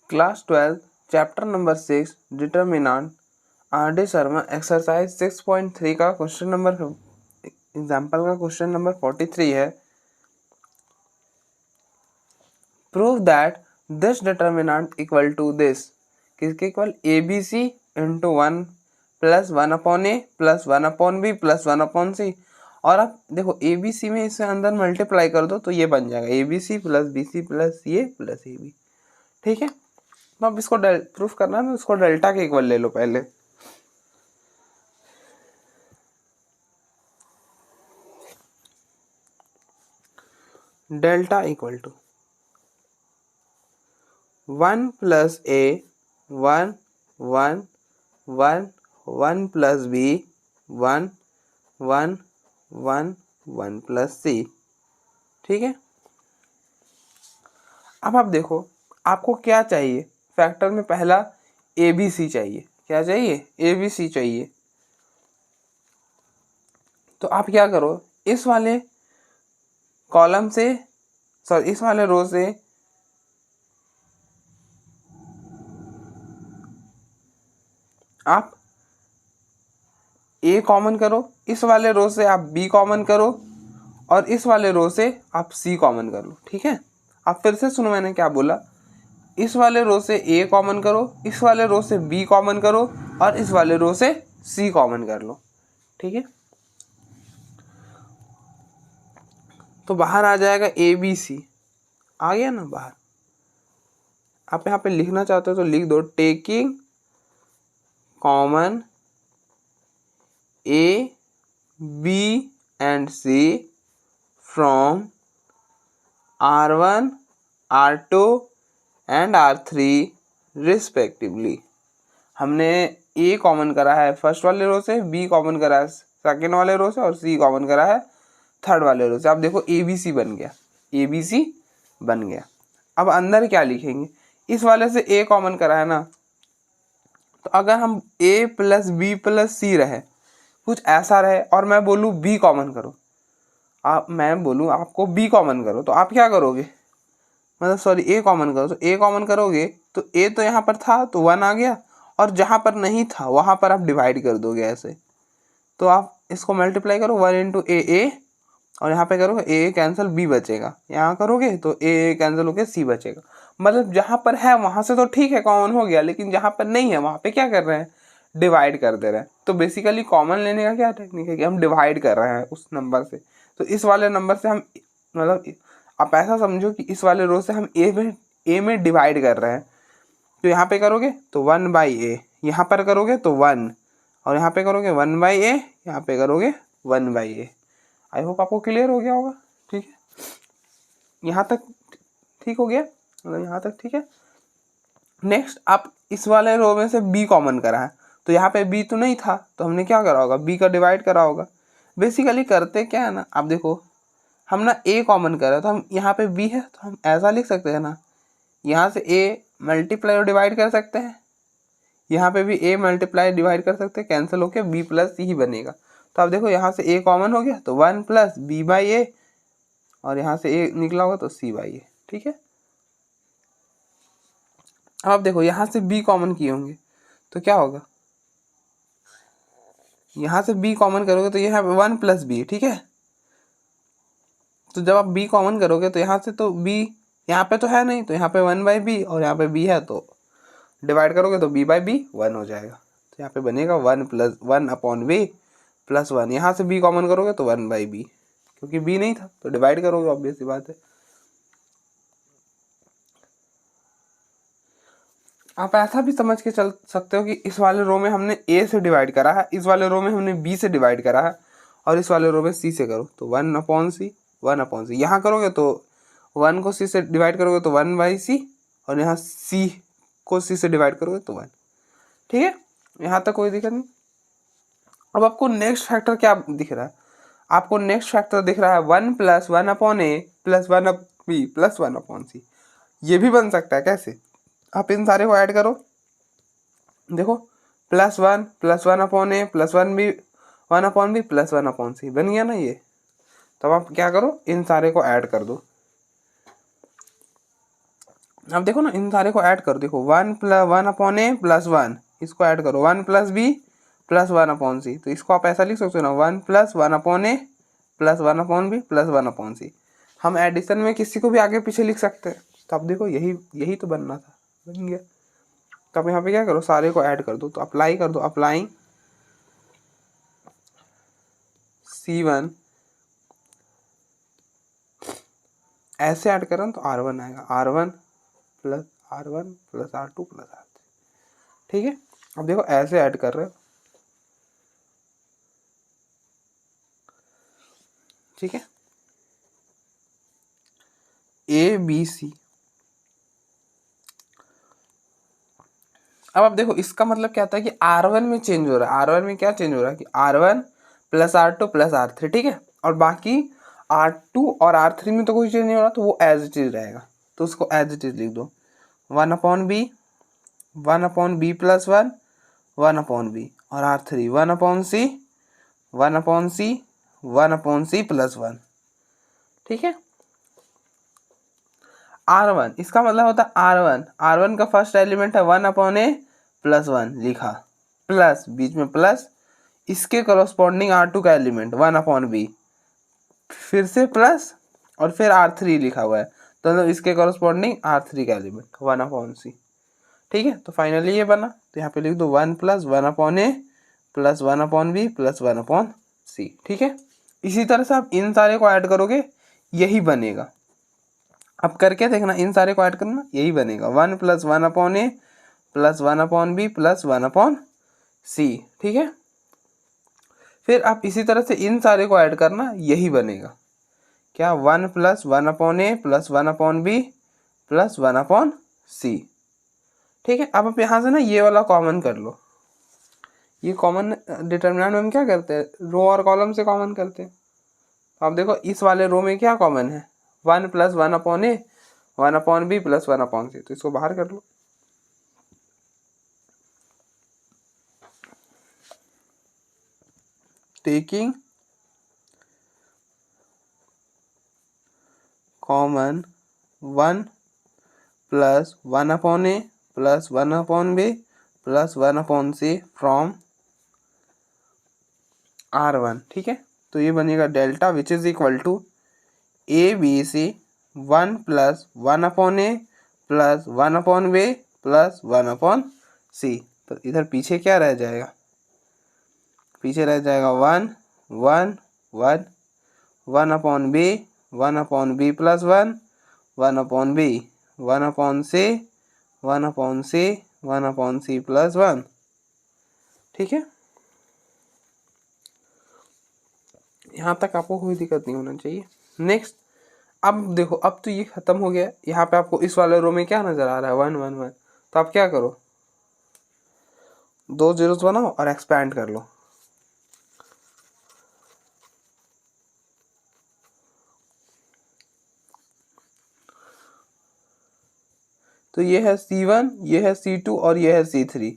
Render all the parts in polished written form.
Class 12 chapter number 6 determinant R D. Sharma exercise 6.3 का question number example का question number 43 है। Prove that this determinant equal to this, किसके equal A B C into 1 plus 1/a plus 1/b plus 1/c। और अब देखो ए B सी में इसे अंदर मल्टीप्लाई कर दो तो ये बन जाएगा A B C plus B C plus A plus A B. ठीक है, तो अब इसको प्रूफ करना है तो इसको डेल्टा के इक्वल ले लो पहले। Delta equal to 1 plus A 1 1 1 1 plus B 1 1 1 1 plus C. ठीक है, अब आप देखो आपको क्या चाहिए, फैक्टर में पहला ए बी सी चाहिए। क्या चाहिए? ए बी सी चाहिए। तो आप क्या करो, इस वाले कॉलम से सॉरी इस वाले रो से आप ए कॉमन करो, इस वाले रो से आप बी कॉमन करो और इस वाले रो से आप सी कॉमन कर लो। ठीक है, आप फिर से सुनो मैंने क्या बोला, इस वाले रो से ए कॉमन करो, इस वाले रो से बी कॉमन करो और इस वाले रो से सी कॉमन कर लो। ठीक है, तो बाहर आ जाएगा ए बी सी। आ गया ना बाहर। आप यहाँ पे लिखना चाहते हो तो लिख दो, taking common A B and C from R1 R2 and R3 respectively. हमने ए कॉमन करा है फर्स्ट वाले रो से, बी कॉमन करा है सेकेंड वाले रो से और सी कॉमन करा है थर्ड वाले रो से। आप देखो ए बी सी बन गया, ए बी सी बन गया। अब अंदर क्या लिखेंगे, इस वाले से ए कॉमन करा है ना, तो अगर हम ए प्लस बी प्लस सी रहे, कुछ ऐसा रहे और मैं बोलूँ बी कॉमन करो, मैं बोलूँ आपको बी कॉमन करो, तो आप क्या करोगे, मतलब सॉरी ए कॉमन करो, तो ए कॉमन करोगे तो ए तो यहाँ पर था तो 1 आ गया और जहाँ पर नहीं था वहाँ पर आप डिवाइड कर दोगे ऐसे। तो आप इसको मल्टीप्लाई करो 1 इंटू ए और यहाँ पे करोगे ए कैंसिल बी बचेगा, यहाँ करोगे तो ए कैंसिल होकर सी बचेगा। मतलब जहाँ पर है वहाँ से तो ठीक है कॉमन हो गया, लेकिन जहाँ पर नहीं है वहाँ पे क्या कर रहे हैं, डिवाइड कर दे रहे हैं। तो बेसिकली कॉमन लेने का क्या टेक्निक है कि हम डिवाइड कर रहे हैं उस नंबर से। तो इस वाले नंबर से हम मतलब आप ऐसा समझो कि इस वाले रो से हम ए में डिवाइड कर रहे हैं। तो यहाँ पे करोगे तो 1/a, यहाँ पर करोगे तो 1 और यहाँ पे करोगे 1/a, यहाँ पे करोगे 1/a। आई होप आपको क्लियर हो गया होगा। ठीक है, यहाँ तक ठीक हो गया, मतलब यहाँ तक ठीक है। नेक्स्ट आप इस वाले रो में से b कॉमन करा है, तो यहाँ पे b तो नहीं था तो हमने क्या करा होगा, b का डिवाइड करा होगा। बेसिकली करते क्या है ना, आप देखो हम ना a कॉमन करा तो हम यहाँ पे b है तो हम ऐसा लिख सकते हैं ना, यहाँ से a मल्टीप्लाई और डिवाइड कर सकते हैं, यहाँ पे भी a मल्टीप्लाई डिवाइड कर सकते हैं, कैंसिल होके b प्लस ही बनेगा। तो आप देखो यहाँ से a कॉमन हो गया तो 1 प्लस b/a और यहाँ से a निकला होगा तो c/a। ठीक है, अब आप देखो यहाँ से b कॉमन किए होंगे तो क्या होगा, यहाँ से b कॉमन करोगे तो यहाँ पे 1 प्लस बी। ठीक है, तो जब आप b कॉमन करोगे तो यहाँ से तो b यहाँ पे तो है नहीं, तो यहाँ पे 1/b और यहाँ पे b है तो डिवाइड करोगे तो b/b 1 हो जाएगा। तो यहाँ पे बनेगा 1/b प्लस 1। यहाँ से b कॉमन करोगे तो 1/b, क्योंकि b नहीं था तो डिवाइड करोगे, ऑब्वियस सी बात है। आप ऐसा भी समझ के चल सकते हो कि इस वाले रो में हमने a से डिवाइड करा है, इस वाले रो में हमने b से डिवाइड करा है और इस वाले रो में c से करो तो 1/c। यहाँ करोगे तो 1 को c से डिवाइड करोगे तो 1/c और यहाँ c को c से डिवाइड करोगे तो 1। ठीक है, यहाँ तक कोई दिक्कत नहीं। अब आपको नेक्स्ट फैक्टर क्या दिख रहा है, आपको नेक्स्ट फैक्टर दिख रहा है 1 plus 1/a plus 1/b plus 1/c। ये भी बन सकता है कैसे, आप इन सारे को ऐड करो, देखो +1 plus 1/a plus 1/b plus 1/c बन गया ना ये। तब आप क्या करो, इन सारे को ऐड कर दो। अब देखो ना, इन सारे को ऐड करो, देखो 1+1/a+1, इसको ऐड करो 1+b+1/c, तो इसको आप ऐसा लिख सकते हो ना 1+1/a+1/b+1/c। हम एडिशन में किसी को भी आगे पीछे लिख सकते हैं, तो अब देखो यही तो बनना था, बन गया। तो अब यहाँ पे क्या करो, सारे को ऐड कर दो, तो अप्लाई कर दो, अप्लाइंग C1 ऐसे ऐड करें तो R1 आएगा, R1+R1+R2+R3, ठीक है। अब देखो ऐसे ऐड कर रहे हो, ठीक है, ABC। अब आप देखो इसका मतलब क्या था कि R1 में चेंज हो रहा है, R1 में क्या चेंज हो रहा है कि R1+R2+R3, ठीक है, और बाकी R2 और R3 में तो कोई चेंज नहीं हो रहा, तो वो एज इट इज रहेगा, तो उसको एज इट इज लिख दो 1/b 1/b+1 1/b, और R3 1/c 1/c 1/c+1, ठीक है। R1 इसका मतलब होता है R1 का फर्स्ट एलिमेंट है 1/a+1 लिखा, प्लस बीच में प्लस, इसके करस्पॉन्डिंग R2 का एलिमेंट 1/b, फिर से प्लस, और फिर R3 लिखा हुआ है, तो मतलब इसके करस्पॉन्डिंग R3 का एलिमेंट 1/c, ठीक है। तो फाइनली ये बना, तो यहाँ पे लिख दो 1+1/a+1/b+1/c, ठीक है। इसी तरह से आप इन सारे को ऐड करोगे, यही बनेगा। अब करके देखना, इन सारे को ऐड करना, यही बनेगा 1+1/a+1/b+1/c, ठीक है। फिर आप इसी तरह से इन सारे को ऐड करना, यही बनेगा क्या, 1+1/a+1/b+1/c, ठीक है। अब आप यहाँ से ना ये वाला कॉमन कर लो, ये कॉमन डिटर्मिनेंट में हम क्या करते हैं, रो और कॉलम से कॉमन करते हैं। तो आप देखो इस वाले रो में क्या कॉमन है, 1+1/a 1/b+1/c, तो इसको बाहर कर लो। Taking common 1+1/a+1/b+1/c from R1, ठीक है। तो ये बनेगा delta which is equal to ABC 1+1/a+1/b+1/c। तो इधर पीछे क्या रह जाएगा, पीछे रह जाएगा 1 1 1 1/b 1/b+1 1/b 1/c 1/c 1/c+1, ठीक है। यहाँ तक आपको कोई दिक्कत नहीं होना चाहिए। नेक्स्ट, अब देखो, अब तो ये खत्म हो गया। यहाँ पे आपको इस वाले रो में क्या नजर आ रहा है, 1 1 1, तो आप क्या करो, 2 zeros बनाओ और एक्सपैंड कर लो। तो ये है C1, ये है C2 और ये है C3,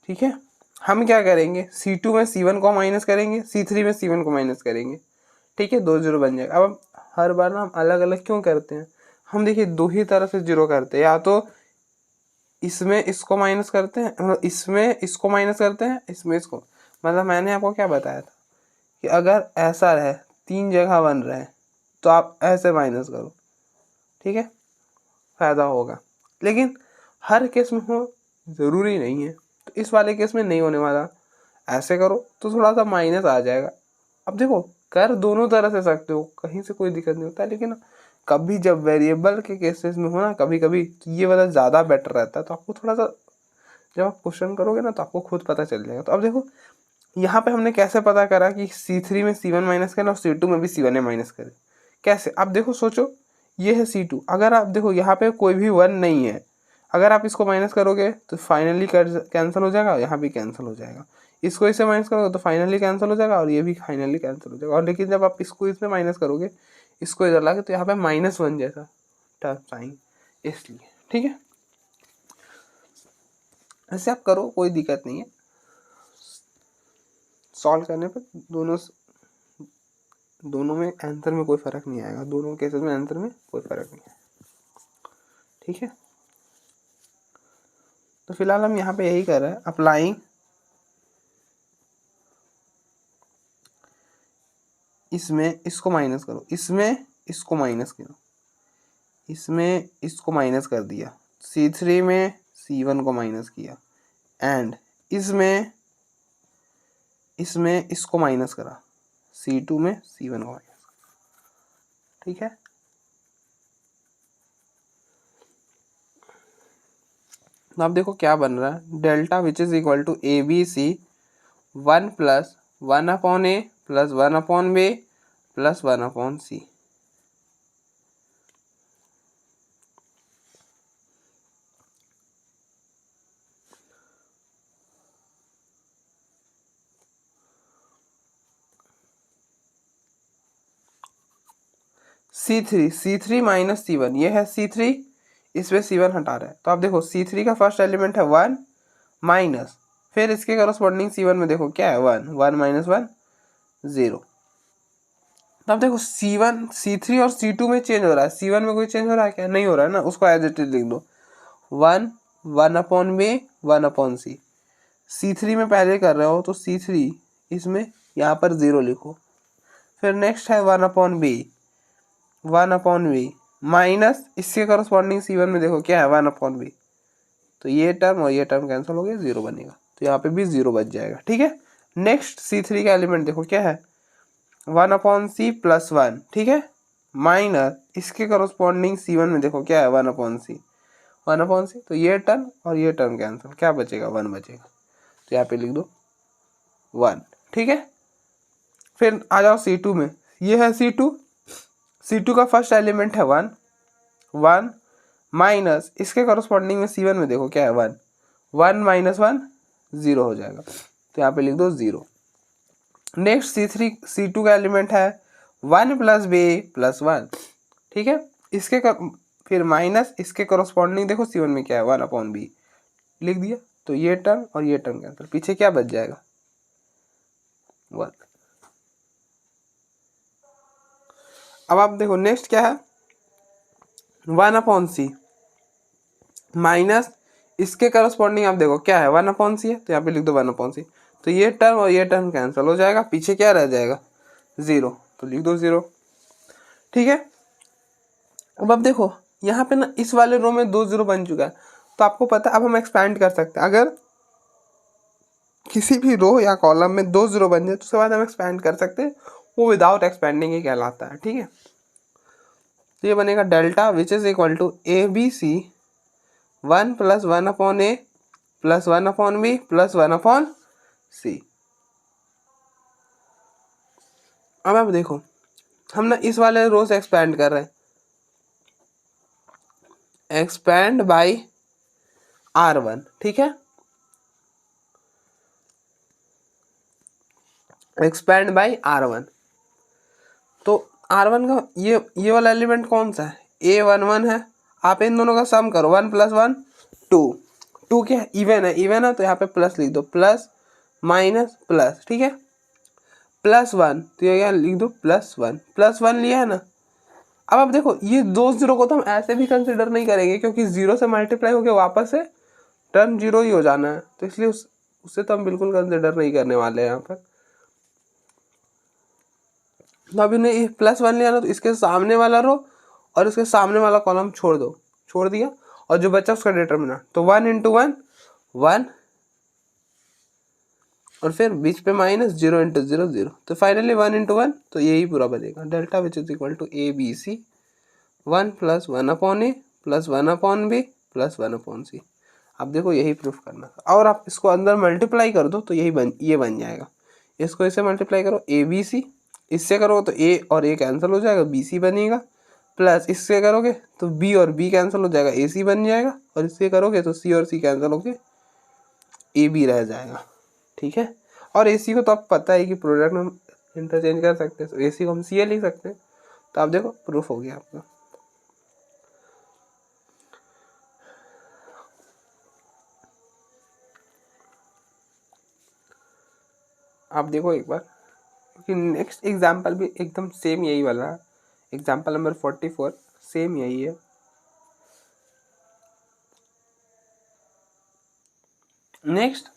ठीक है। हम क्या करेंगे, C2 में C1 को माइनस करेंगे, C3 में C1 को माइनस करेंगे, ठीक है, 2 0 बन जाएगा। अब हर बार ना हम अलग अलग क्यों करते हैं, हम देखिए दो ही तरह से जीरो करते हैं, या तो इसमें इसको माइनस करते हैं, मतलब इसमें इसको माइनस करते हैं, इसमें इसको, मतलब मैंने आपको क्या बताया था कि अगर ऐसा रहे, 3 जगह बन रहे हैं, तो आप ऐसे माइनस करो, ठीक है, फायदा होगा। लेकिन हर केस में हो ज़रूरी नहीं है, तो इस वाले केस में नहीं होने वाला, ऐसे करो तो थोड़ा सा माइनस आ जाएगा। अब देखो कर दोनों तरह से सकते हो, कहीं से कोई दिक्कत नहीं होता है, लेकिन कभी जब वेरिएबल के केसेस में हो ना, कभी कभी तो ये वाला ज़्यादा बेटर रहता है। तो आपको थोड़ा सा, जब आप क्वेश्चन करोगे ना, तो आपको खुद पता चल जाएगा। तो अब देखो यहाँ पे हमने कैसे पता करा कि C3 में C1 माइनस करें और C2 में भी C1 माइनस करें, कैसे, अब देखो सोचो, ये है C2, अगर आप देखो यहाँ पे कोई भी 1 नहीं है, अगर आप इसको माइनस करोगे तो फाइनली कैंसिल हो जाएगा, यहाँ भी कैंसिल हो जाएगा, इसको इससे माइनस करोगे तो फाइनली कैंसिल हो जाएगा, और ये भी फाइनली कैंसिल हो जाएगा। और लेकिन जब आप इसको इसमें माइनस करोगे, इसको इधर लाके, तो यहाँ पे -1 जैसा टर्म आएंगे, इसलिए, ठीक है। ऐसे आप करो, कोई दिक्कत नहीं है, सॉल्व करने पर दोनों में आंसर में कोई फ़र्क नहीं आएगा, दोनों केसेस में आंसर में कोई फ़र्क नहीं है, ठीक है। तो फिलहाल हम यहाँ पे यही कर रहे हैं, अप्लाइंग इसमें इसको माइनस करो, इसमें इसको माइनस करो, इसमें इसको माइनस कर दिया, C3 में C1 को माइनस किया, एंड इसमें इसको माइनस करा, C2 में C1 को माइनस करा। ठीक है, तो आप देखो क्या बन रहा है, delta which is equal to ABC 1 plus 1/A plus 1/B plus 1/C। C3 minus C1, ये है C3, इसमें C1 हटा रहा है, तो आप देखो C3 का फर्स्ट एलिमेंट है 1 माइनस, फिर इसके करस्पॉन्डिंग C1 में देखो क्या है 1, 1 माइनस 1 0। तो आप देखो C1 C3 और C2 में चेंज हो रहा है, C1 में कोई चेंज हो रहा है क्या, नहीं हो रहा है ना, उसको एज इट इज लिख दो 1 1/B 1/C। C3 में पहले कर रहे हो तो C3 इसमें यहाँ पर 0 लिखो, फिर नेक्स्ट है 1/B 1/B माइनस इसके करस्पॉन्डिंग C1 में देखो क्या है 1/B, तो ये टर्म और ये टर्म कैंसिल हो गया, 0 बनेगा, तो यहाँ पे भी 0 बच जाएगा। ठीक है, नेक्स्ट C3 का एलिमेंट देखो क्या है 1/C प्लस 1, ठीक है, माइनस इसके करस्पॉन्डिंग C1 में देखो क्या है 1/C 1/C, तो ये टर्म और ये टर्म कैंसिल, क्या बचेगा 1 बचेगा, तो यहाँ पे लिख दो 1। ठीक है, फिर आ जाओ C2 में, ये है C2 का फर्स्ट एलिमेंट है 1 माइनस इसके करस्पॉन्डिंग में C1 में देखो क्या है 1 माइनस 1 0 हो जाएगा, तो यहाँ पे लिख दो 0। नेक्स्ट C2 का एलिमेंट है 1 प्लस B प्लस 1, ठीक है, फिर माइनस इसके करस्पॉन्डिंग देखो C1 में क्या है 1/B लिख दिया, तो ये टर्म और ये टर्म कैंसिल, पीछे क्या बच जाएगा 1। अब आप देखो नेक्स्ट क्या है 1/C माइनस इसके करस्पॉन्डिंग आप देखो क्या है 1/C है, तो यहाँ पे लिख दो 1/C, तो ये टर्म और ये टर्म कैंसिल हो जाएगा, पीछे क्या रह जाएगा 0, तो लिख दो 0। ठीक है, अब आप देखो यहाँ पे ना इस वाले रो में 2 0 बन चुका है, तो आपको पता है अब हम एक्सपैंड कर सकते हैं, अगर किसी भी रो या कॉलम में 2 0 बन जाए तो उसके बाद हम एक्सपैंड कर सकते हैं, वो विदाउट एक्सपेंडिंग ही कहलाता है। ठीक है, तो ये बनेगा delta which is equal to ABC 1 plus 1/A plus 1/B plus 1/C। अब आप देखो हम ना इस वाले रो से एक्सपैंड कर रहे हैं, एक्सपैंड बाय R1, ठीक है, एक्सपैंड बाय R1, तो R1 का ये वाला एलिमेंट कौन सा है A11 है, आप इन दोनों का सम करो 1 प्लस 1 2 क्या है इवन है, तो यहाँ पे प्लस लिख दो, प्लस माइनस प्लस, ठीक है, प्लस 1, तो ये लिख दो प्लस 1 लिया है ना। अब आप देखो ये 2 0 को तो हम ऐसे भी कंसिडर नहीं करेंगे, क्योंकि 0 से मल्टीप्लाई होकर वापस से टर्म 0 ही हो जाना है, तो इसलिए उससे तो हम बिल्कुल कंसिडर नहीं करने वाले हैं यहाँ पर। तो अभी ने +1 लिया ना, तो इसके सामने वाला रो और इसके सामने वाला कॉलम छोड़ दिया, और जो बचा उसका डिटरमिनेंट, तो 1 × 1 1, और फिर बीच पे माइनस 0 × 0 0, तो फाइनली 1 × 1, तो यही पूरा बनेगा delta which is equal to ABC 1 plus 1/A plus 1/B plus 1/C। आप देखो यही प्रूफ करना था, और आप इसको अंदर मल्टीप्लाई कर दो तो ये बन जाएगा, इसको इसे मल्टीप्लाई करो ABC, इससे करोगे तो A और A कैंसिल हो जाएगा, BC बनेगा, प्लस इससे करोगे तो B और B कैंसिल हो जाएगा, AC बन जाएगा, और इससे करोगे तो C और C कैंसिल होके AB रह जाएगा। ठीक है, और AC को तो आप पता है कि प्रोडक्ट में इंटरचेंज कर सकते हैं, तो AC को हम CA लिख सकते हैं, तो आप देखो प्रूफ हो गया आपका। आप देखो एक बार कि नेक्स्ट एग्जाम्पल भी एकदम सेम यही वाला है, एग्जाम्पल नंबर 44 सेम यही है। नेक्स्ट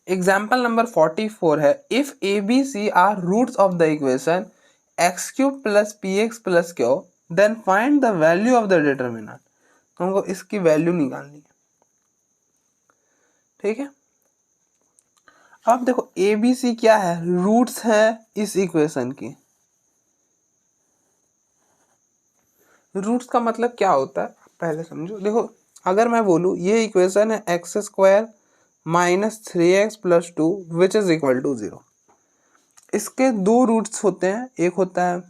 एग्जाम्पल नंबर 44 है, if A B C are roots of the equation X cube plus P X plus Q then find the value of the determinant. तो हमको इसकी वैल्यू निकालनी है, ठीक है। अब देखो ए बी सी क्या है, रूट्स है इस इक्वेशन की। रूट्स का मतलब क्या होता है पहले समझो। देखो अगर मैं बोलूँ ये इक्वेशन है X square minus 3x plus 2 which is equal to 0। इसके दो रूट्स होते हैं, एक होता है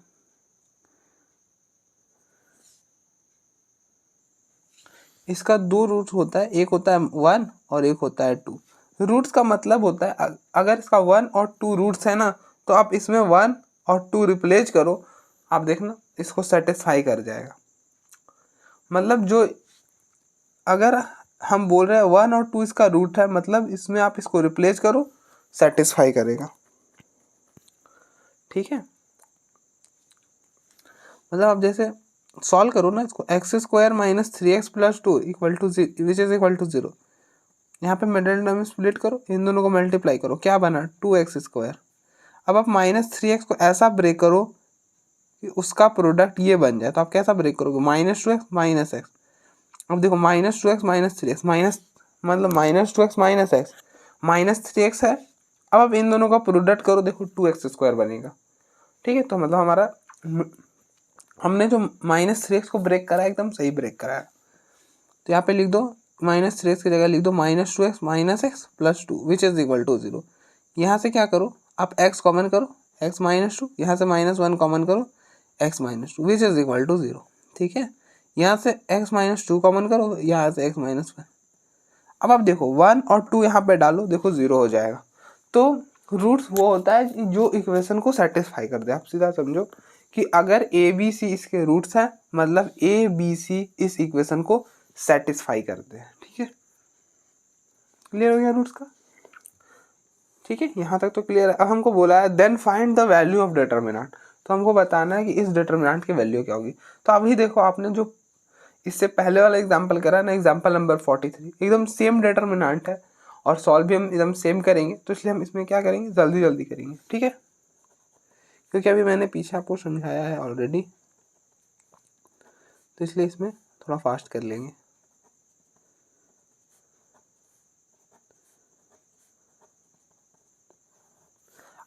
इसका दो रूट्स होता है, एक होता है 1 और एक होता है 2। रूट्स का मतलब होता है अगर इसका 1 और 2 रूट्स है ना, तो आप इसमें 1 और 2 रिप्लेस करो, आप देखना इसको सेटिस्फाई कर जाएगा। मतलब जो अगर हम बोल रहे हैं 1 और 2 इसका रूट है, मतलब इसमें आप इसको रिप्लेस करो, सेटिस्फाई करेगा, ठीक है। मतलब आप जैसे सॉल्व करो ना इसको, X square minus 3x plus 2 equal to which is equal to 0। यहाँ पे मिडिल टर्म में स्प्लिट करो, इन दोनों को मल्टीप्लाई करो, क्या बना 2x स्क्वायर। अब आप माइनस 3x को ऐसा ब्रेक करो कि उसका प्रोडक्ट ये बन जाए, तो आप कैसा ब्रेक करोगे, माइनस 2x माइनस एक्स। अब देखो minus 2x minus 3x minus मतलब minus 2x minus X minus 3x है। अब आप इन दोनों का प्रोडक्ट करो, देखो 2x स्क्वायर बनेगा, ठीक है। तो मतलब हमारा हमने जो माइनस 3x को ब्रेक करा है एकदम सही ब्रेक करा है। तो यहाँ पे लिख दो माइनस 3x की जगह लिख दो minus 2x minus X plus 2 which is equal to 0। यहाँ से क्या करो आप x कॉमन करो, x माइनस 2, यहाँ से माइनस 1 कॉमन करो, x minus 2 which is equal to 0, ठीक है। यहाँ से x माइनस 2 कॉमन करो, यहाँ से x माइनस 1। अब आप देखो 1 और 2 यहाँ पे डालो, देखो 0 हो जाएगा। तो रूट्स वो होता है जो इक्वेशन को सेटिस्फाई कर दे। आप सीधा समझो कि अगर ए बी सी इसके रूट्स हैं, मतलब ए बी सी इस इक्वेशन को सेटिस्फाई करते हैं, ठीक है। क्लियर हो गया रूट्स का, ठीक है। यहाँ तक तो क्लियर है। अब हमको बोला है then find the value of determinant, तो हमको बताना है कि इस डिटर्मिनेंट की वैल्यू क्या होगी। तो अभी देखो आपने जो इससे पहले वाला एग्जाम्पल करा ना, एग्जाम्पल नंबर 43, एकदम सेम डिटर्मिनेंट है और सॉल्व भी हम एकदम सेम करेंगे। तो इसलिए हम इसमें क्या करेंगे, जल्दी जल्दी करेंगे, ठीक है, क्योंकि अभी मैंने पीछे आपको समझाया है ऑलरेडी, तो इसलिए इसमें थोड़ा फास्ट कर लेंगे।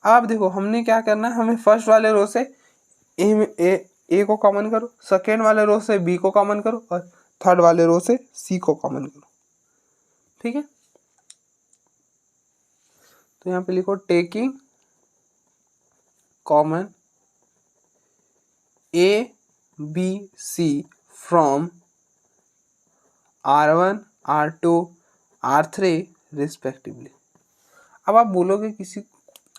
अब देखो हमने क्या करना है, हमें फर्स्ट वाले रो से ए को कॉमन करो, सेकेंड वाले रो से बी को कॉमन करो और थर्ड वाले रो से सी को कॉमन करो, ठीक है। तो यहाँ पे लिखो taking common A B C from R1 R2 R3 respectively. अब आप बोलोगे किसी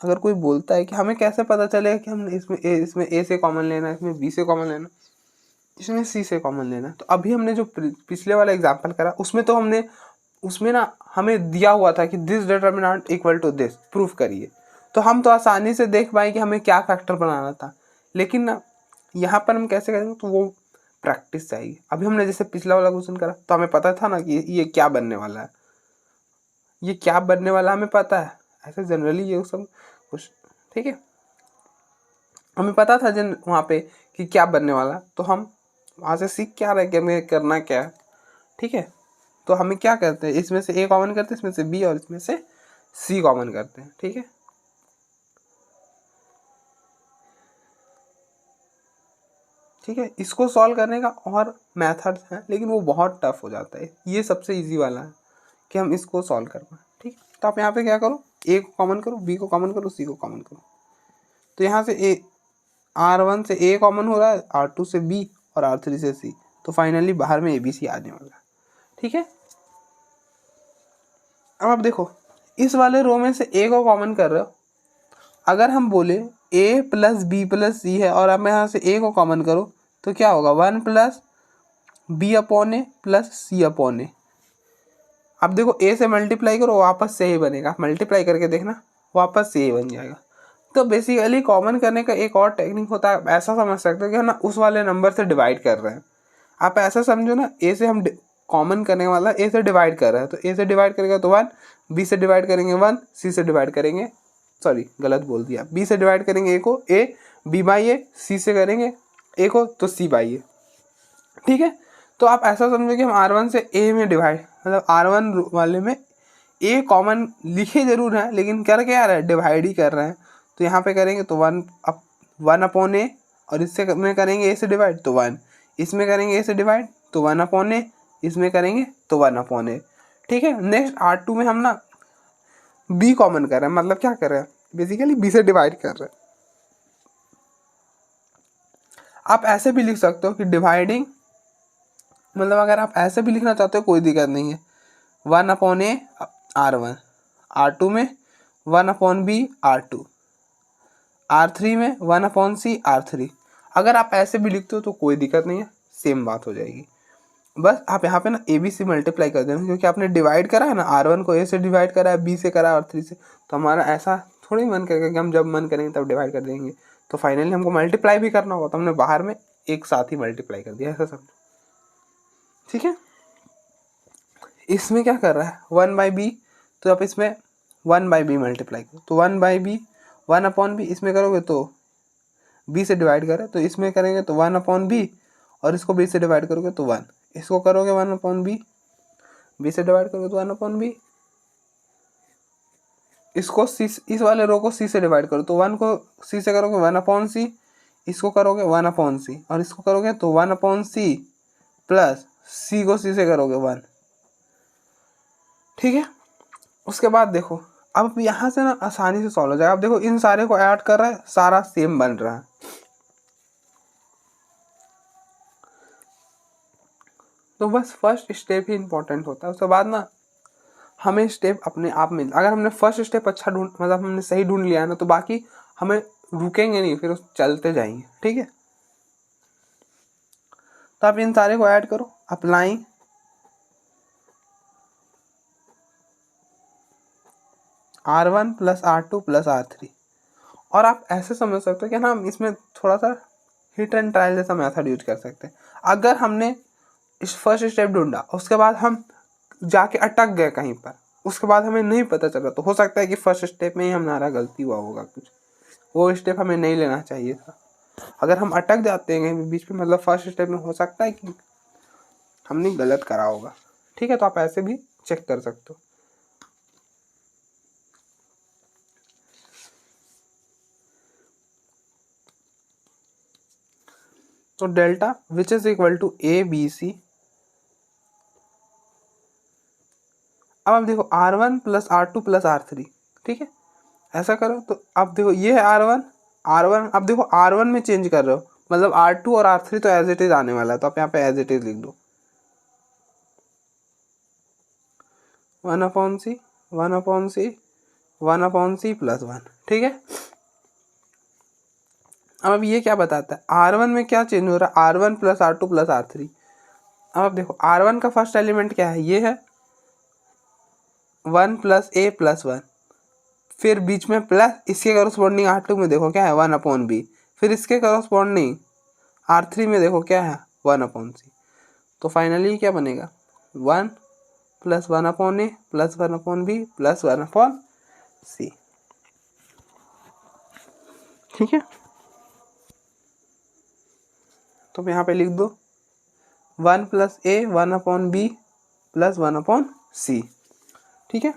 अगर कोई बोलता है कि हमें कैसे पता चलेगा कि हमने इसमें ए से कॉमन लेना है, इसमें बी से कॉमन लेना, इसमें सी से कॉमन लेना है। तो अभी हमने जो पिछले वाला एग्जांपल करा उसमें ना हमें दिया हुआ था कि this determinant equal to this, proof करिए। तो हम तो आसानी से देख पाए कि हमें क्या फैक्टर बनाना था, लेकिन ना यहाँ पर हम कैसे करेंगे, तो वो प्रैक्टिस चाहिए। अभी हमने जैसे पिछला वाला क्वेश्चन करा तो हमें पता था ना कि ये क्या बनने वाला है, ये क्या बनने वाला हमें पता है, ऐसे जनरली ये सब कुछ, ठीक है, हमें पता था वहाँ पे कि क्या बनने वाला। तो हम वहाँ से सीख क्या रहे कि हमें करना क्या है, ठीक है। तो हमें क्या करते हैं, इसमें से ए कॉमन करते हैं, इसमें से बी और इसमें से सी कॉमन करते हैं, ठीक है। ठीक है, इसको सॉल्व करने का और मेथड्स हैं, लेकिन वो बहुत टफ हो जाता है। ये सबसे इजी वाला है कि हम इसको सॉल्व कर पाए, ठीक है। तो आप यहाँ पे क्या करो, ए को कॉमन करो, बी को कॉमन करो, सी को कॉमन करो। तो यहाँ से ए R1 से ए कॉमन हो रहा है, R2 से बी और R3 से सी, तो फाइनली बाहर में ABC आने वाला है, ठीक है। अब आप देखो इस वाले रो में से ए को कॉमन कर रहे हो, अगर हम बोले ए प्लस बी प्लस सी है और अब यहाँ से ए को कॉमन करो तो क्या होगा, 1 plus B upon A plus C upon ए। अब देखो ए से मल्टीप्लाई करो, वापस से ही बनेगा, मल्टीप्लाई करके देखना वापस से ही बन जाएगा। तो बेसिकली कॉमन करने का एक और टेक्निक होता है, ऐसा समझ सकते हो कि ना उस वाले नंबर से डिवाइड कर रहे हैं। आप ऐसा समझो ना, ए से हम कॉमन करने वाला ए से डिवाइड कर रहा है, तो ए से डिवाइड करेगा तो 1, बी से डिवाइड करेंगे 1, सी से डिवाइड करेंगे, सॉरी गलत बोल दिया, बी से डिवाइड करेंगे ए को, ए बी बाई ए, सी से करेंगे ए को तो सी बाई ए। ठीक है, तो आप ऐसा समझो कि हम R1 से ए में डिवाइड, मतलब R1 वाले में ए कॉमन लिखे जरूर है लेकिन कर क्या रहा है, डिवाइड ही कर रहे हैं। तो यहाँ पे करेंगे तो 1 अपॉन ए, और इससे में करेंगे ए से डिवाइड तो 1, इसमें करेंगे ए से डिवाइड तो 1 अपॉन ए, इसमें करेंगे तो 1 अपॉन ए। ठीक है, नेक्स्ट R2 में हम ना बी कॉमन कर रहे हैं, मतलब क्या कर रहे हैं, बेसिकली बी से डिवाइड कर रहे हैं। आप ऐसे भी लिख सकते हो कि डिवाइडिंग, मतलब अगर आप ऐसे भी लिखना चाहते हो कोई दिक्कत नहीं है, 1 अपॉन ए R1, R2 में 1 अपॉन बी R2, R3 में 1 अपॉन सी R3। अगर आप ऐसे भी लिखते हो तो कोई दिक्कत नहीं है, सेम बात हो जाएगी। बस आप यहाँ पे ना ए बी से मल्टीप्लाई कर देना, क्योंकि आपने डिवाइड करा है ना, R1 को ए से डिवाइड करा है, बी से करा है और 3 से, तो हमारा ऐसा थोड़ी मन करेगा कि हम जब मन करेंगे तब डिवाइड कर देंगे। तो फाइनली हमको मल्टीप्लाई भी करना होगा, तो हमने बाहर में एक साथ ही मल्टीप्लाई कर दिया, ऐसा समझो। ठीक है, इसमें क्या कर रहा है 1 बाई बी, तो आप इसमें 1 बाई बी मल्टीप्लाई करो तो 1 बाई बी, 1 अपॉन बी, इसमें करोगे तो बी से डिवाइड करें तो इसमें करेंगे तो 1 अपॉन बी, और इसको बी से डिवाइड करोगे तो 1, इसको करोगे 1 अपॉन बी, बी से डिवाइड करोगे तो 1 अपॉन बी, इसको सी, इस वाले रो को सी से डिवाइड करो तो 1 को सी से करोगे 1 अपॉन सी, इसको करोगे 1 अपॉन सी, और इसको करोगे तो 1 अपॉन सी प्लस सी को सी से करोगे 1। ठीक है, उसके बाद देखो अब यहाँ से ना आसानी से सॉल्व हो जाएगा। अब देखो इन सारे को ऐड कर रहा है, सारा सेम बन रहा है। तो बस फर्स्ट स्टेप ही इम्पोर्टेंट होता है, उसके बाद ना हमें स्टेप अपने आप में, अगर हमने फर्स्ट स्टेप अच्छा ढूंढ, मतलब हमने सही ढूंढ लिया है ना, तो बाकी हमें रुकेंगे नहीं, फिर चलते जाएंगे। ठीक है, तो आप इन सारे को ऐड करो, apply R1 plus R2 plus R3, और आप ऐसे समझ सकते हो कि ना हम इसमें थोड़ा सा हिट एंड ट्रायल जैसा मेथड यूज कर सकते हैं। अगर हमने इस फर्स्ट स्टेप ढूंढा, उसके बाद हम जाके अटक गए कहीं पर, उसके बाद हमें नहीं पता चला, तो हो सकता है कि फर्स्ट स्टेप में ही हमारा गलती हुआ होगा, कुछ वो स्टेप हमें नहीं लेना चाहिए था। अगर हम अटक जाते हैं कहीं बीच में, मतलब फर्स्ट स्टेप में, हो सकता है कि हमने गलत करा होगा। ठीक है, तो आप ऐसे भी चेक कर सकते हो। तो delta which is equal to A B C. अब आप देखो R1 plus R2 plus R3। ठीक है, ऐसा करो तो अब देखो ये है R1, अब देखो R1 में चेंज कर रहे हो, मतलब R2 और R3 तो एज इट इज आने वाला है, तो आप यहाँ पे एज इट इज लिख दो 1 अपॉन सी 1 अपॉन सी 1 अपॉन सी प्लस 1। ठीक है, अब ये क्या बताता है R1 में क्या चेंज हो रहा है, R1 plus R2 plus R3। अब आप देखो R1 का फर्स्ट एलिमेंट क्या है, ये है 1 प्लस ए प्लस 1, फिर बीच में प्लस, इसके करस्पॉन्डिंग R2 में देखो क्या है 1 अपॉन बी, फिर इसके करस्पॉन्डिंग R3 में देखो क्या है 1 अपॉन सी। तो फाइनली क्या बनेगा 1 plus 1 upon A plus 1 upon B plus 1 upon C. ठीक है, तो यहाँ पे लिख दो 1 plus A 1 upon B plus 1 upon C. ठीक है,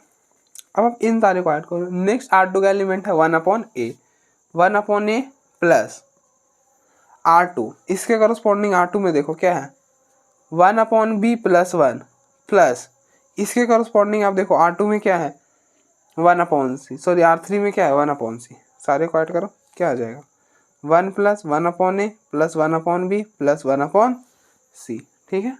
अब आप इन सारे को ऐड करो। नेक्स्ट R2 का एलिमेंट है 1 upon A, 1 upon A plus R2, इसके करस्पॉन्डिंग R2 में देखो क्या है 1 अपॉन बी प्लस 1 प्लस, इसके करस्पॉन्डिंग आप देखो R2 में क्या है 1 अपॉन सी, सॉरी R3 में क्या है 1 अपॉन सी। सारे को ऐड करो क्या आ जाएगा 1 plus 1 upon A plus 1 upon B plus 1 upon C. ठीक है,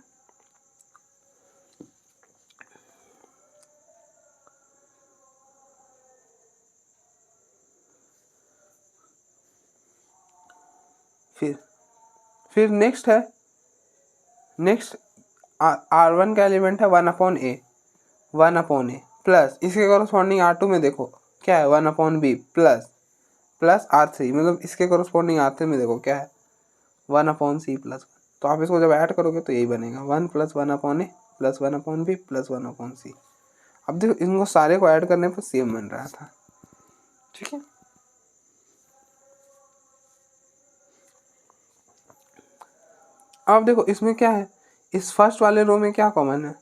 फिर नेक्स्ट है, नेक्स्ट R1 का एलिमेंट है 1 upon A, 1 upon A plus, इसके कॉरस्पॉन्डिंग R2 में देखो क्या है 1 upon B plus plus R3, मतलब इसके कॉरस्पॉन्डिंग R3 में देखो क्या है 1 अपॉन सी प्लस। तो आप इसको जब ऐड करोगे तो यही बनेगा 1 plus 1 upon A plus 1/b plus 1/c। अब देखो इनको सारे को ऐड करने पर सेम बन रहा था, ठीक है। अब देखो इसमें क्या है, इस फर्स्ट वाले रो में क्या कॉमन है,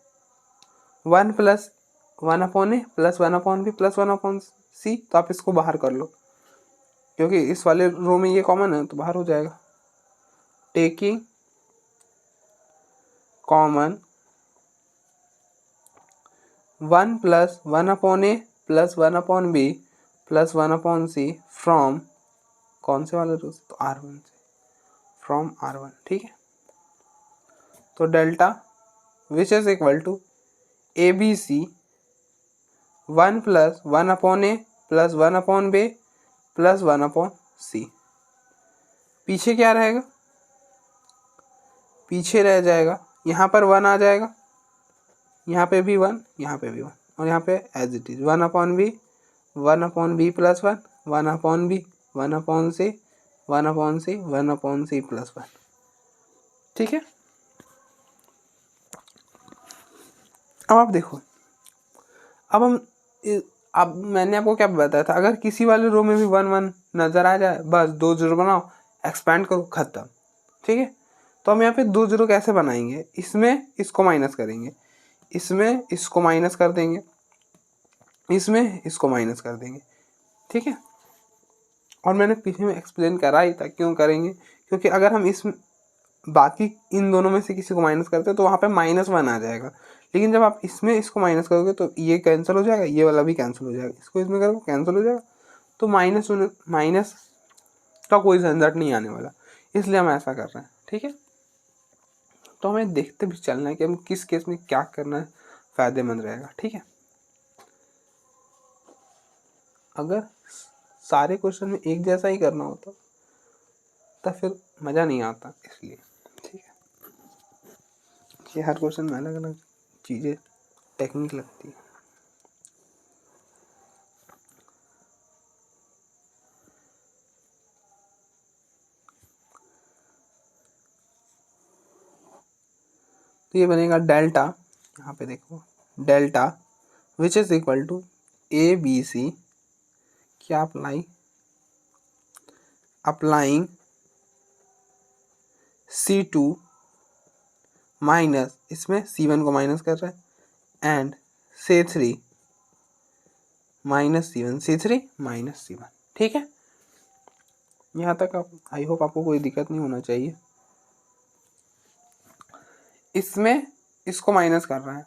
1 plus 1/a plus 1/b plus 1/c। तो आप इसको बाहर कर लो, क्योंकि इस वाले रो में ये कॉमन है तो बाहर हो जाएगा। Taking common 1 plus 1/a plus 1/b plus 1/c from कौन से वाले रो से, तो R1 से, फ्रॉम R1, ठीक है। तो delta which is equal to ABC 1 plus 1/a plus 1/b plus 1/c। पीछे क्या रहेगा, पीछे रह जाएगा, यहाँ पर 1 आ जाएगा, यहाँ पे भी 1, यहाँ पे भी 1, और यहाँ पे as it is 1/b 1/b plus 1 1/b 1/c 1/c 1/c plus 1, ठीक है। अब आप देखो, अब मैंने आपको क्या बताया था, अगर किसी वाले रो में भी 1 1 नजर आ जाए, बस 2 0 बनाओ, एक्सपैंड करो, खत्म, ठीक है। तो हम यहाँ पे 2 0 कैसे बनाएंगे, इसमें इसको माइनस करेंगे, इसमें इसको माइनस कर देंगे, इसमें इसको माइनस कर देंगे, ठीक है। और मैंने पीछे में एक्सप्लेन करा ही था क्यों करेंगे, क्योंकि अगर हम इस बाकी इन दोनों में से किसी को माइनस करते हैं तो वहाँ पे -1 आ जाएगा, लेकिन जब आप इसमें इसको माइनस करोगे तो ये कैंसिल हो जाएगा, ये वाला भी कैंसिल हो जाएगा, इसको इसमें करोगे कैंसिल हो जाएगा, तो माइनस का कोई झंझट नहीं आने वाला, इसलिए हम ऐसा कर रहे हैं, ठीक है। तो हमें देखते भी चलना है कि हम किस केस में क्या करना है फायदेमंद रहेगा, ठीक है। अगर सारे क्वेश्चन में एक जैसा ही करना होता तो फिर मज़ा नहीं आता, इसलिए, ठीक है। ये हर क्वेश्चन में अलग अलग चीज़ें टेक्निक लगती है। तो ये बनेगा डेल्टा, यहाँ पे देखो delta which is equal to ABC, क्या अप्लाइंग C2 माइनस, इसमें C1 को माइनस कर रहे हैं, and C3 minus C1 C3 minus C1, ठीक है। यहाँ तक आप, आई होप आपको कोई दिक्कत नहीं होना चाहिए। इसमें इसको माइनस कर रहा है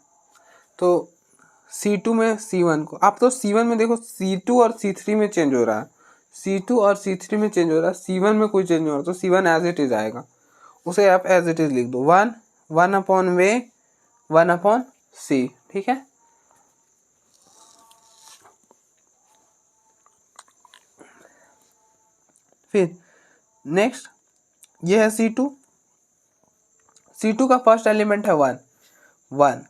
तो C2 में C1 को, आप तो C1 में देखो C2 और C3 में चेंज हो रहा है, C2 और C3 में चेंज हो रहा है, C1 में कोई चेंज नहीं हो रहा, तो C1 एज इट इज आएगा, उसे आप एज इट इज लिख दो, 1/b 1/c, ठीक है। फिर नेक्स्ट ये है C2 का फर्स्ट एलिमेंट है 1,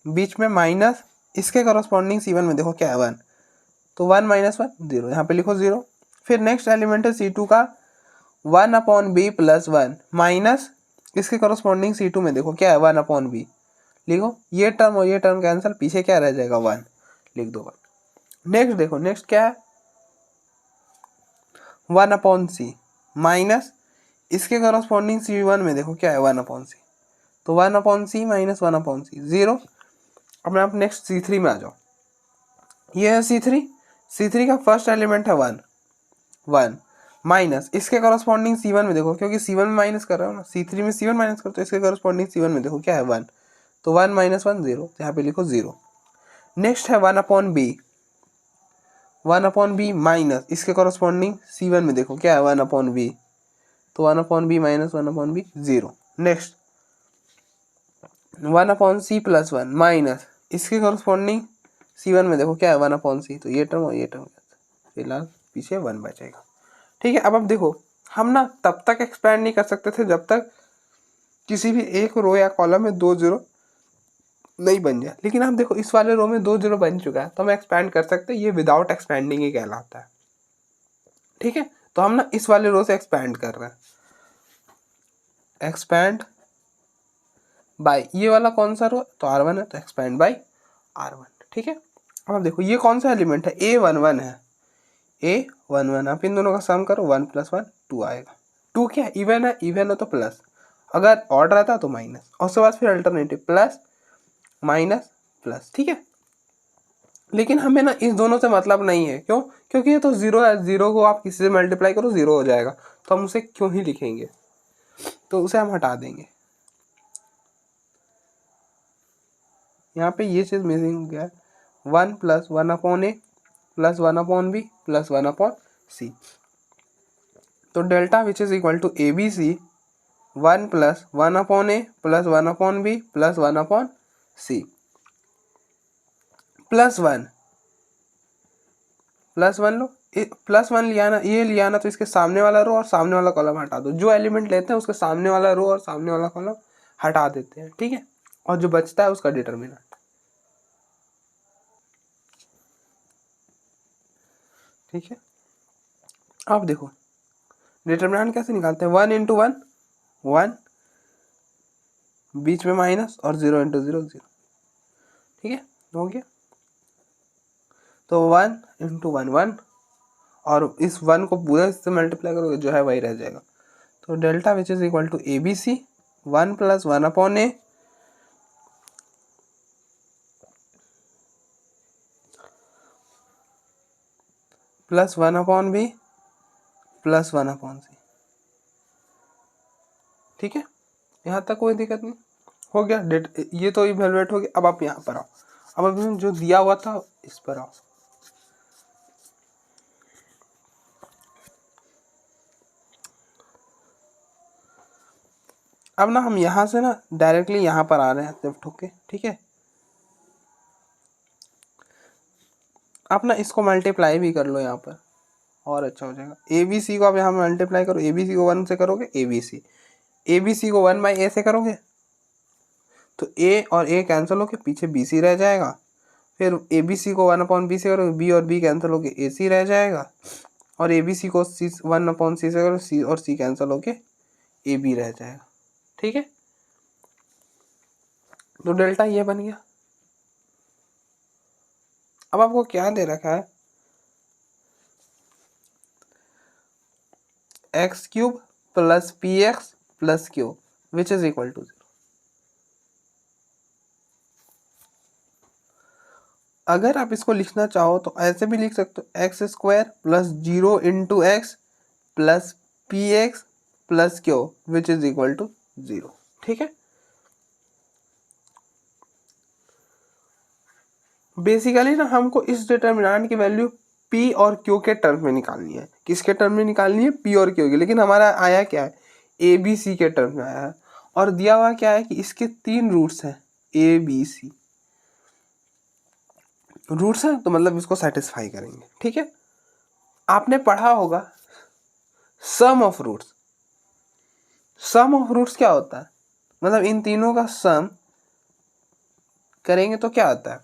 बीच में माइनस, इसके करस्पॉन्डिंग C1 में देखो क्या है 1, तो 1 - 1 0, यहाँ पे लिखो 0। फिर नेक्स्ट एलिमेंट है C2 का 1/b प्लस 1 माइनस, इसके करस्पॉन्डिंग C2 में देखो क्या है 1/b, लिखो ये टर्म और ये टर्म कैंसिल, पीछे क्या रह जाएगा 1, लिख दो 1। नेक्स्ट देखो, नेक्स्ट क्या है 1/c माइनस, इसके करस्पॉन्डिंग C1 में देखो क्या है 1/c, तो 1/c माइनस 1/c 0। अब आप नेक्स्ट C3 में आ जाओ, ये है C3 का फर्स्ट एलिमेंट है 1 माइनस, इसके करस्पॉन्डिंग C1 में देखो, क्योंकि C1 में माइनस कर रहा हूँ ना, C3 में C1 माइनस करते हो, इसके करस्पॉन्डिंग C1 में देखो क्या है 1, तो 1 - 1 0, यहाँ पे लिखो 0। नेक्स्ट है 1/b माइनस, इसके करस्पॉन्डिंग C1 में देखो क्या है 1/b, तो 1/b minus 1/b 0। Next 1/c plus 1 minus, इसके करस्पॉन्डिंग C1 में देखो क्या है 1/c, तो ये टर्म और ये टर्म फिलहाल पीछे 1 बचेगा, ठीक है। अब देखो हम ना तब तक एक्सपैंड नहीं कर सकते थे जब तक किसी भी एक रो या कॉलम में 2 0 नहीं बन जाए, लेकिन आप देखो इस वाले रो में 2 0 बन चुका है, तो हम एक्सपैंड कर सकते हैं, ये विदाउट एक्सपैंडिंग ही कहलाता है, ठीक है। तो हम ना इस वाले रो से एक्सपैंड कर रहे हैं, एक्सपैंड बाय ये वाला कौन सा रो, तो R1 है तो एक्सपेंड बाय R1, ठीक है। अब आप देखो ये कौन सा एलिमेंट है, A11 है, A11, आप इन दोनों का सम करो 1 + 1 2 आएगा। 2 क्या है, इवन है तो प्लस, अगर ऑड रहता तो माइनस, और उसके बाद फिर अल्टरनेटिव प्लस माइनस प्लस, ठीक है। लेकिन हमें ना इस दोनों से मतलब नहीं है, क्यों, क्योंकि ये तो जीरो है, जीरो को आप किसी से मल्टीप्लाई करो जीरो हो जाएगा, तो हम उसे क्यों ही लिखेंगे, तो उसे हम हटा देंगे। यहाँ पे ये चीज़ मिसिंग हो गया है, 1 + 1/a + 1/b + 1/c, तो delta which is equal to ABC 1 + 1/a + 1/b + 1/c +1 लो, +1 लिया ना, ये लिया ना, तो इसके सामने वाला रो और सामने वाला कॉलम हटा दो, जो एलिमेंट लेते हैं उसके सामने वाला रो और सामने वाला कॉलम हटा देते हैं, ठीक है, और जो बचता है उसका डिटरमिनेंट, ठीक है। आप देखो डिटरमिनेंट कैसे निकालते हैं, 1 × 1 1, बीच में माइनस, और 0 × 0 0, ठीक है, हो गया। तो 1 × 1 1, और इस 1 को पूरा इससे मल्टीप्लाई करोगे जो है वही रह जाएगा, तो delta which is equal to ABC 1 + 1/a + 1/b + 1/c, ठीक है, यहाँ तक कोई दिक्कत नहीं, हो गया ये तो इवेलुएट हो गया। अब आप यहाँ पर आओ, अब अभी जो दिया हुआ था इस पर आओ, अब ना हम यहाँ से ना डायरेक्टली यहाँ पर आ रहे हैं शिफ्ट होके, ठीक है। आप ना इसको मल्टीप्लाई भी कर लो यहाँ पर, और अच्छा हो जाएगा। ABC को आप यहाँ मल्टीप्लाई करो, ABC को 1 से करोगे ABC को 1/a से करोगे तो A और A कैंसिल होके पीछे BC रह जाएगा, फिर ABC को 1/b से करोगे, B और B कैंसिल होके AC रह जाएगा, और ABC को 1/c से करोगे, C और C कैंसिल होके AB रह जाएगा, ठीक है। तो डेल्टा ये बन गया। अब आपको क्या दे रखा है, x³ + px + q which is equal to 0। अगर आप इसको लिखना चाहो तो ऐसे भी लिख सकते हो, x² + 0 × x + px + q which is equal to 0, ठीक है। बेसिकली ना हमको इस डिटरमिनेंट की वैल्यू p और q के टर्म में निकालनी है। किसके टर्म में निकालनी है, p और q की, लेकिन हमारा आया क्या है, ABC के टर्म में आया है, और दिया हुआ क्या है कि इसके 3 रूट्स हैं, ABC रूट्स हैं, तो मतलब इसको सेटिस्फाई करेंगे, ठीक है। आपने पढ़ा होगा sum of roots, sum of roots क्या होता है, मतलब इन तीनों का सम करेंगे तो क्या आता है,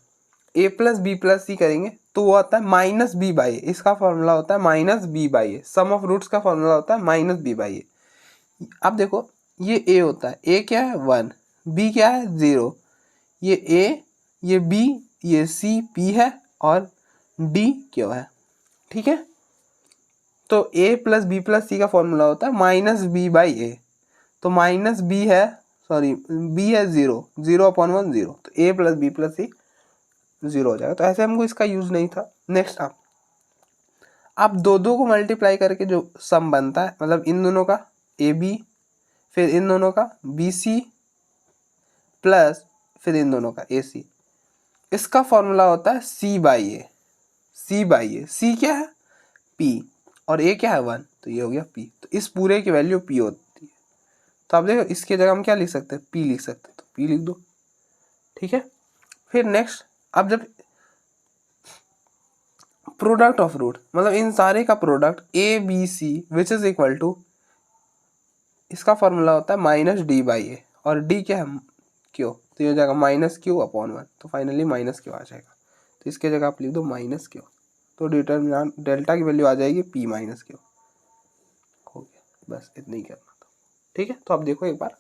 a + b + c करेंगे तो वो आता है -b/a, इसका फॉर्मूला होता है -b/a, सम ऑफ रूट्स का फॉर्मूला होता है -b/a। अब देखो ये a होता है, a क्या है 1, b क्या है 0, ये a, ये b, ये c p है, और d q है, ठीक है। तो a + b + c का फॉर्मूला होता है -b/a, तो -b है, सॉरी b है 0, 0/1 0, तो a + b + c 0 हो जाएगा, तो ऐसे हमको इसका यूज नहीं था। नेक्स्ट आप दो को मल्टीप्लाई करके जो सम बनता है, मतलब इन दोनों का AB, फिर इन दोनों का BC प्लस फिर इन दोनों का AC, इसका फॉर्मूला होता है C/a, C/a, C क्या है P, और A क्या है 1, तो ये हो गया P, तो इस पूरे की वैल्यू P होती है। तो आप देखो इसके जगह हम क्या लिख सकते हैं, P लिख सकते हैं, तो P लिख दो, ठीक है। फिर नेक्स्ट, अब जब प्रोडक्ट ऑफ रूट, मतलब इन सारे का product ABC which is equal to, इसका फॉर्मूला होता है -d/a, और d क्या है Q, तो ये हो जाएगा -q/1, तो फाइनली -q आ जाएगा, तो इसके जगह आप लिख दो -q, तो डिटरमिनेंट डेल्टा की वैल्यू आ जाएगी P - q, हो गया, बस इतना ही करना था, ठीक है। तो आप देखो एक बार